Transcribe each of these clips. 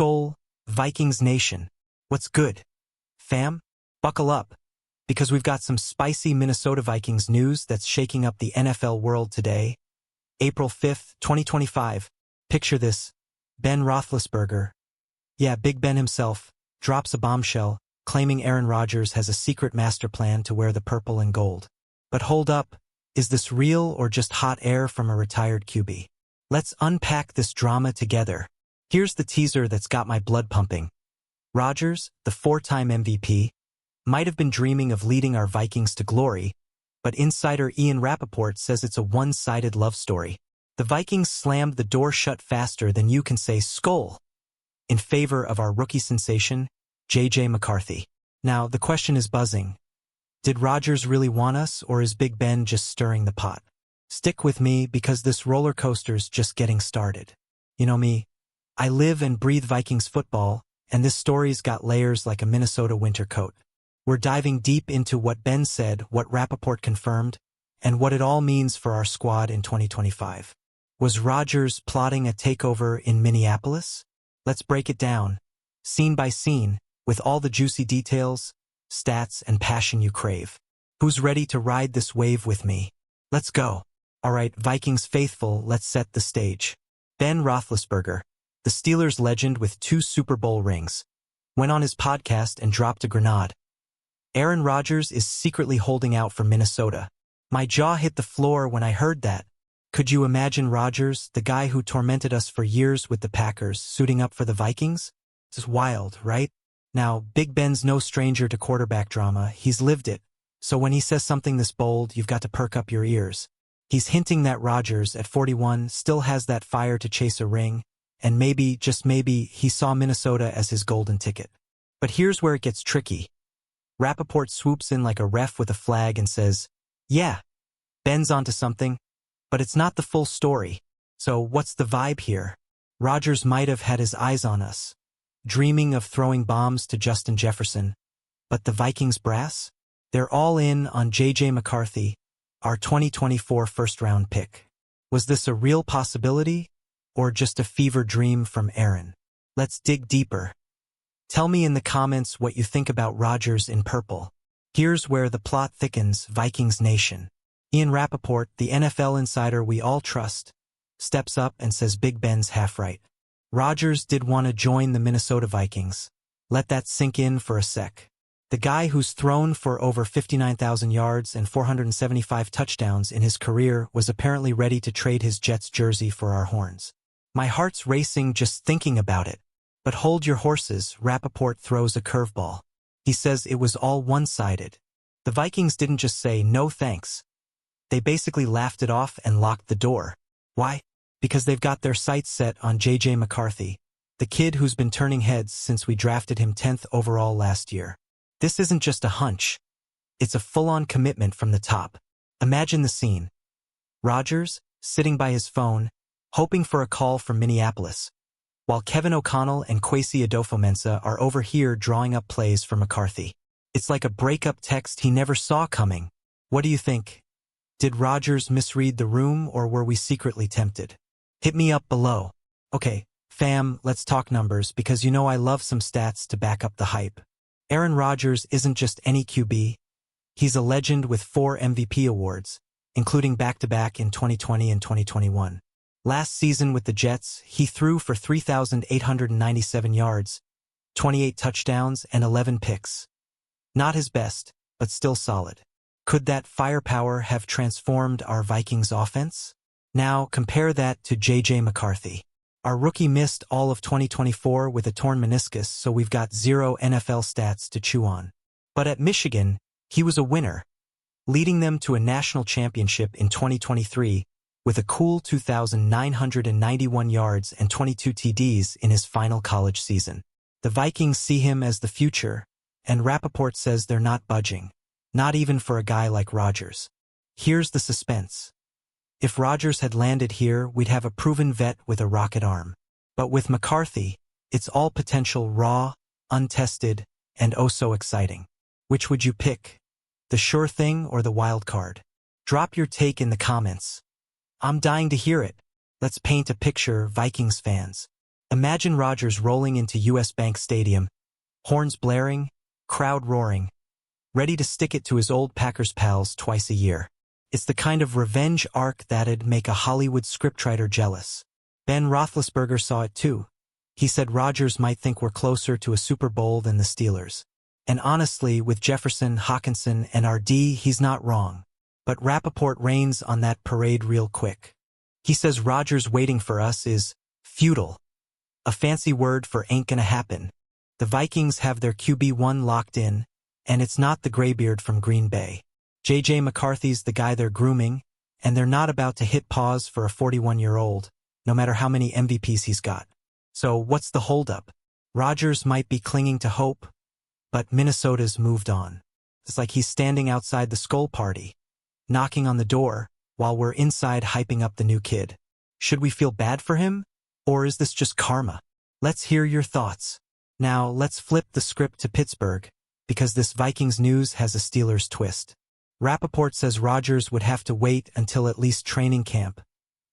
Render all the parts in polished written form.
Skol, Vikings Nation. What's good? Fam, buckle up, because we've got some spicy Minnesota Vikings news that's shaking up the NFL world today. April 5th, 2025. Picture this. Ben Roethlisberger, yeah, Big Ben himself, drops a bombshell, claiming Aaron Rodgers has a secret master plan to wear the purple and gold. But hold up, is this real or just hot air from a retired QB? Let's unpack this drama together. Here's the teaser that's got my blood pumping. Rodgers, the four-time MVP, might have been dreaming of leading our Vikings to glory, but insider Ian Rappaport says it's a one-sided love story. The Vikings slammed the door shut faster than you can say Skol, in favor of our rookie sensation, J.J. McCarthy. Now, the question is buzzing. Did Rodgers really want us, or is Big Ben just stirring the pot? Stick with me, because this roller coaster's just getting started. You know me, I live and breathe Vikings football, and this story's got layers like a Minnesota winter coat. We're diving deep into what Ben said, what Rappaport confirmed, and what it all means for our squad in 2025. Was Rodgers plotting a takeover in Minneapolis? Let's break it down, scene by scene, with all the juicy details, stats, and passion you crave. Who's ready to ride this wave with me? Let's go. All right, Vikings faithful, let's set the stage. Ben Roethlisberger, the Steelers legend with 2 Super Bowl rings, went on his podcast and dropped a grenade. Aaron Rodgers is secretly holding out for Minnesota. My jaw hit the floor when I heard that. Could you imagine Rodgers, the guy who tormented us for years with the Packers, suiting up for the Vikings? This is wild, right? Now, Big Ben's no stranger to quarterback drama. He's lived it. So when he says something this bold, you've got to perk up your ears. He's hinting that Rodgers, at 41, still has that fire to chase a ring, and maybe, just maybe, he saw Minnesota as his golden ticket. But here's where it gets tricky. Rappaport swoops in like a ref with a flag and says, yeah, Ben's onto something, but it's not the full story. So what's the vibe here? Rodgers might have had his eyes on us, dreaming of throwing bombs to Justin Jefferson. But the Vikings brass? They're all in on J.J. McCarthy, our 2024 first-round pick. Was this a real possibility, or just a fever dream from Aaron? Let's dig deeper. Tell me in the comments what you think about Rodgers in purple. Here's where the plot thickens, Vikings Nation. Ian Rappaport, the NFL insider we all trust, steps up and says Big Ben's half right. Rodgers did want to join the Minnesota Vikings. Let that sink in for a sec. The guy who's thrown for over 59,000 yards and 475 touchdowns in his career was apparently ready to trade his Jets jersey for our horns. My heart's racing just thinking about it. But hold your horses, Rappaport throws a curveball. He says it was all one-sided. The Vikings didn't just say no thanks. They basically laughed it off and locked the door. Why? Because they've got their sights set on J.J. McCarthy, the kid who's been turning heads since we drafted him 10th overall last year. This isn't just a hunch. It's a full-on commitment from the top. Imagine the scene. Rodgers, sitting by his phone, hoping for a call from Minneapolis, while Kevin O'Connell and Kwesi Adofo-Mensah are over here drawing up plays for McCarthy. It's like a breakup text he never saw coming. What do you think? Did Rodgers misread the room, or were we secretly tempted? Hit me up below. Okay, fam, let's talk numbers, because you know I love some stats to back up the hype. Aaron Rodgers isn't just any QB. He's a legend with 4 MVP awards, including back-to-back in 2020 and 2021. Last season with the Jets, he threw for 3,897 yards, 28 touchdowns, and 11 picks. Not his best, but still solid. Could that firepower have transformed our Vikings offense? Now, compare that to J.J. McCarthy. Our rookie missed all of 2024 with a torn meniscus, so we've got 0 NFL stats to chew on. But at Michigan, he was a winner, leading them to a national championship in 2023 with a cool 2,991 yards and 22 TDs in his final college season. The Vikings see him as the future, and Rappaport says they're not budging, not even for a guy like Rodgers. Here's the suspense. If Rodgers had landed here, we'd have a proven vet with a rocket arm. But with McCarthy, it's all potential, raw, untested, and oh so exciting. Which would you pick? The sure thing or the wild card? Drop your take in the comments. I'm dying to hear it. Let's paint a picture, Vikings fans. Imagine Rodgers rolling into US Bank Stadium, horns blaring, crowd roaring, ready to stick it to his old Packers pals twice a year. It's the kind of revenge arc that'd make a Hollywood scriptwriter jealous. Ben Roethlisberger saw it too. He said Rodgers might think we're closer to a Super Bowl than the Steelers. And honestly, with Jefferson, Hawkinson, and RD, he's not wrong. But Rappaport rains on that parade real quick. He says Rodgers waiting for us is futile. A fancy word for ain't gonna happen. The Vikings have their QB1 locked in, and it's not the graybeard from Green Bay. J.J. McCarthy's the guy they're grooming, and they're not about to hit pause for a 41-year-old, no matter how many MVPs he's got. So what's the holdup? Rodgers might be clinging to hope, but Minnesota's moved on. It's like he's standing outside the Skull Party, knocking on the door, while we're inside hyping up the new kid. Should we feel bad for him? Or is this just karma? Let's hear your thoughts. Now, let's flip the script to Pittsburgh, because this Vikings news has a Steelers twist. Rappaport says Rodgers would have to wait until at least training camp,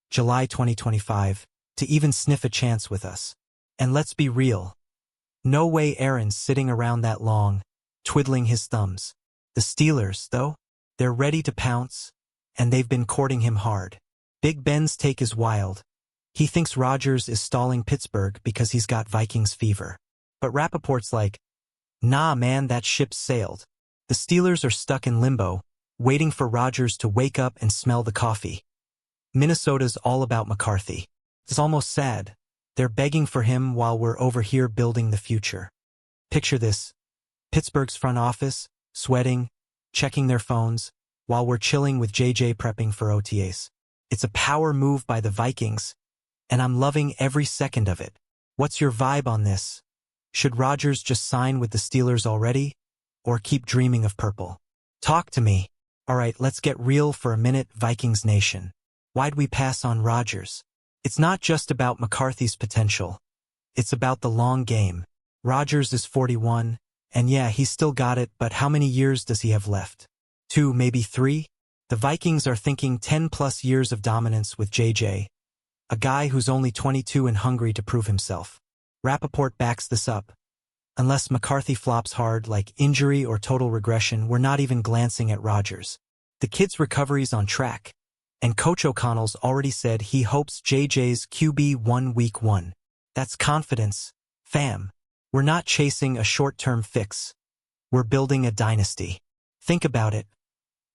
July 2025, to even sniff a chance with us. And let's be real. No way Aaron's sitting around that long, twiddling his thumbs. The Steelers, though, they're ready to pounce, and they've been courting him hard. Big Ben's take is wild. He thinks Rodgers is stalling Pittsburgh because he's got Vikings fever. But Rappaport's like, nah man, that ship's sailed. The Steelers are stuck in limbo, waiting for Rodgers to wake up and smell the coffee. Minnesota's all about McCarthy. It's almost sad. They're begging for him while we're over here building the future. Picture this. Pittsburgh's front office, sweating, checking their phones, while we're chilling with JJ prepping for OTAs. It's a power move by the Vikings, and I'm loving every second of it. What's your vibe on this? Should Rodgers just sign with the Steelers already, or keep dreaming of purple? Talk to me. Alright, let's get real for a minute, Vikings Nation. Why'd we pass on Rodgers? It's not just about McCarthy's potential. It's about the long game. Rodgers is 41, and yeah, he's still got it, but how many years does he have left? 2, maybe 3? The Vikings are thinking 10-plus years of dominance with JJ, a guy who's only 22 and hungry to prove himself. Rappaport backs this up. Unless McCarthy flops hard like injury or total regression, we're not even glancing at Rodgers. The kid's recovery's on track, and Coach O'Connell's already said he hopes JJ's QB1 week 1. That's confidence, fam. We're not chasing a short-term fix. We're building a dynasty. Think about it.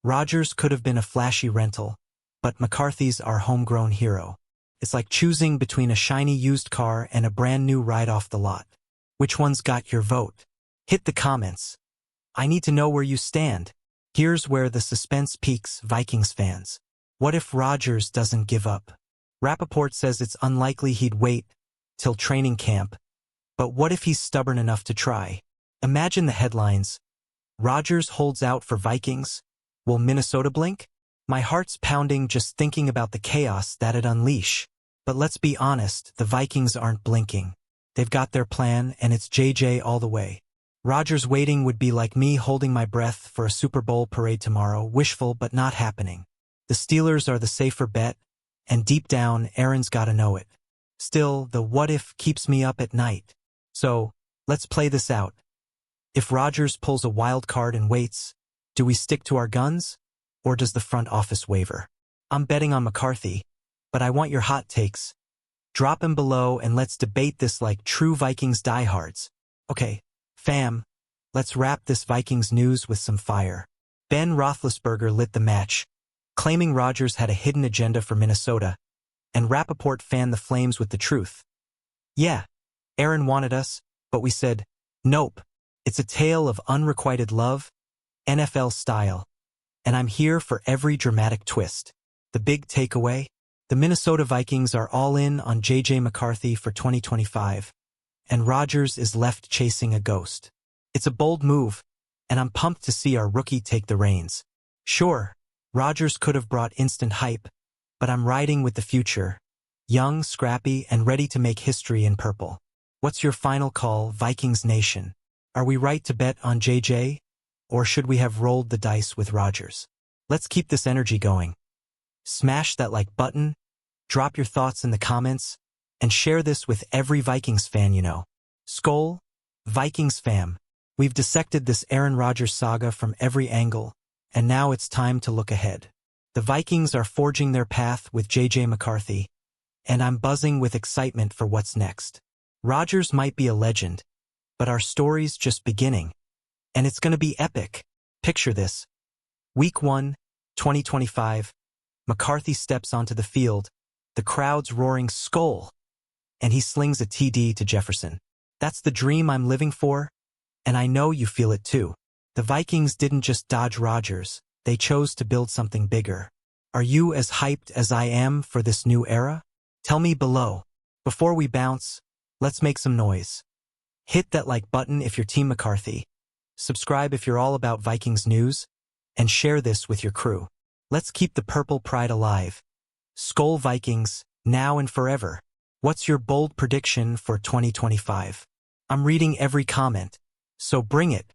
Rodgers could have been a flashy rental, but McCarthy's our homegrown hero. It's like choosing between a shiny used car and a brand new ride off the lot. Which one's got your vote? Hit the comments. I need to know where you stand. Here's where the suspense peaks, Vikings fans. What if Rodgers doesn't give up? Rappaport says it's unlikely he'd wait till training camp, but what if he's stubborn enough to try? Imagine the headlines. Rodgers holds out for Vikings. Will Minnesota blink? My heart's pounding just thinking about the chaos that'd unleash. But let's be honest, the Vikings aren't blinking. They've got their plan, and it's JJ all the way. Rodgers waiting would be like me holding my breath for a Super Bowl parade tomorrow, wishful but not happening. The Steelers are the safer bet, and deep down, Aaron's gotta know it. Still, the what if keeps me up at night. So, let's play this out. If Rodgers pulls a wild card and waits, do we stick to our guns, or does the front office waver? I'm betting on McCarthy, but I want your hot takes. Drop them below and let's debate this like true Vikings diehards. Okay, fam, let's wrap this Vikings news with some fire. Ben Roethlisberger lit the match, claiming Rodgers had a hidden agenda for Minnesota, and Rappaport fanned the flames with the truth. Yeah, Aaron wanted us, but we said, nope. It's a tale of unrequited love, NFL style, and I'm here for every dramatic twist. The big takeaway? The Minnesota Vikings are all in on J.J. McCarthy for 2025, and Rodgers is left chasing a ghost. It's a bold move, and I'm pumped to see our rookie take the reins. Sure, Rodgers could have brought instant hype, but I'm riding with the future, young, scrappy, and ready to make history in purple. What's your final call, Vikings Nation? Are we right to bet on J.J., or should we have rolled the dice with Rodgers? Let's keep this energy going. Smash that like button, drop your thoughts in the comments, and share this with every Vikings fan you know. Skol, Vikings fam. We've dissected this Aaron Rodgers saga from every angle, and now it's time to look ahead. The Vikings are forging their path with J.J. McCarthy, and I'm buzzing with excitement for what's next. Rodgers might be a legend, but our story's just beginning, and it's gonna be epic. Picture this. Week 1, 2025, McCarthy steps onto the field, the crowd's roaring Skol, and he slings a TD to Jefferson. That's the dream I'm living for, and I know you feel it too. The Vikings didn't just dodge Rodgers, they chose to build something bigger. Are you as hyped as I am for this new era? Tell me below. Before we bounce, let's make some noise. Hit that like button if you're Team McCarthy. Subscribe if you're all about Vikings news, and share this with your crew. Let's keep the purple pride alive. Skol Vikings, now and forever. What's your bold prediction for 2025? I'm reading every comment, so bring it.